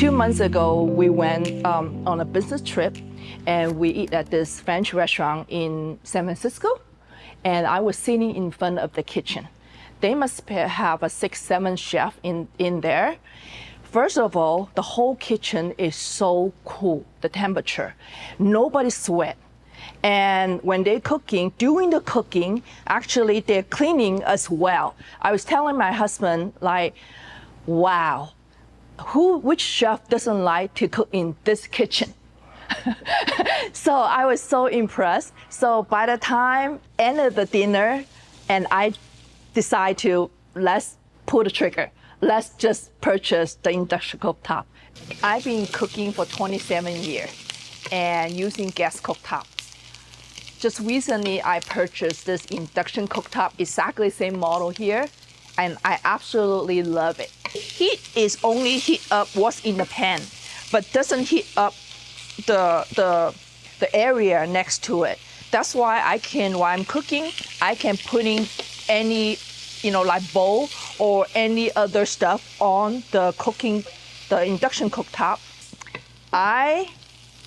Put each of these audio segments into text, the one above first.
2 months ago, we went on a business trip and we eat at this French restaurant in San Francisco. And I was sitting in front of the kitchen. They must have a 6-7 chef in there. First of all, the whole kitchen is so cool, the temperature. Nobody sweat. And when they're cooking, during the cooking, actually they're cleaning as well. I was telling my husband, like, wow, which chef doesn't like to cook in this kitchen? So I was so impressed. So by the time end of the dinner, and I decide to let's pull the trigger. Let's just purchase the induction cooktop. I've been cooking for 27 years and using gas cooktop. Just recently, I purchased this induction cooktop, exactly the same model here, and I absolutely love it. Heat is only heat up what's in the pan, but doesn't heat up the area next to it. That's why while I'm cooking, I can put in any, like bowl or any other stuff on the induction cooktop.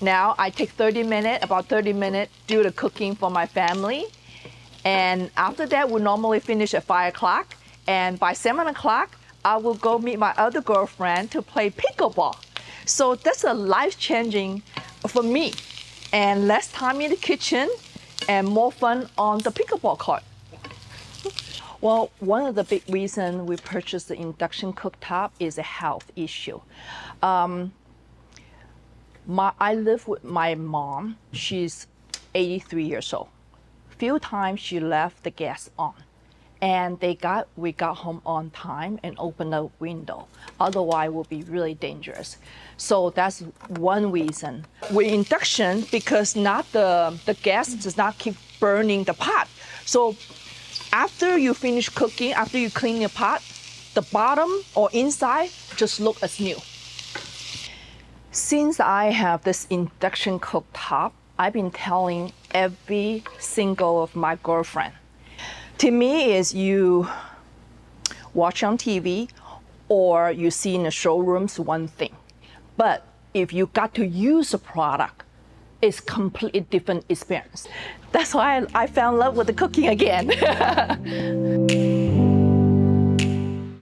Now I take about 30 minutes, do the cooking for my family. And after that, we normally finish at 5 o'clock. And by 7 o'clock, I will go meet my other girlfriend to play pickleball. So that's a life-changing for me. And less time in the kitchen and more fun on the pickleball court. Well, one of the big reasons we purchased the induction cooktop is a health issue. I live with my mom. She's 83 years old. Few times she left the gas on. And we got home on time and opened the window. Otherwise, it would be really dangerous. So that's one reason. With induction, because the gas does not keep burning the pot. So after you finish cooking, after you clean your pot, the bottom or inside just look as new. Since I have this induction cooktop, I've been telling every single of my girlfriend. To me, is you watch on TV or you see in the showrooms, one thing. But if you got to use a product, it's completely different experience. That's why I fell in love with the cooking again.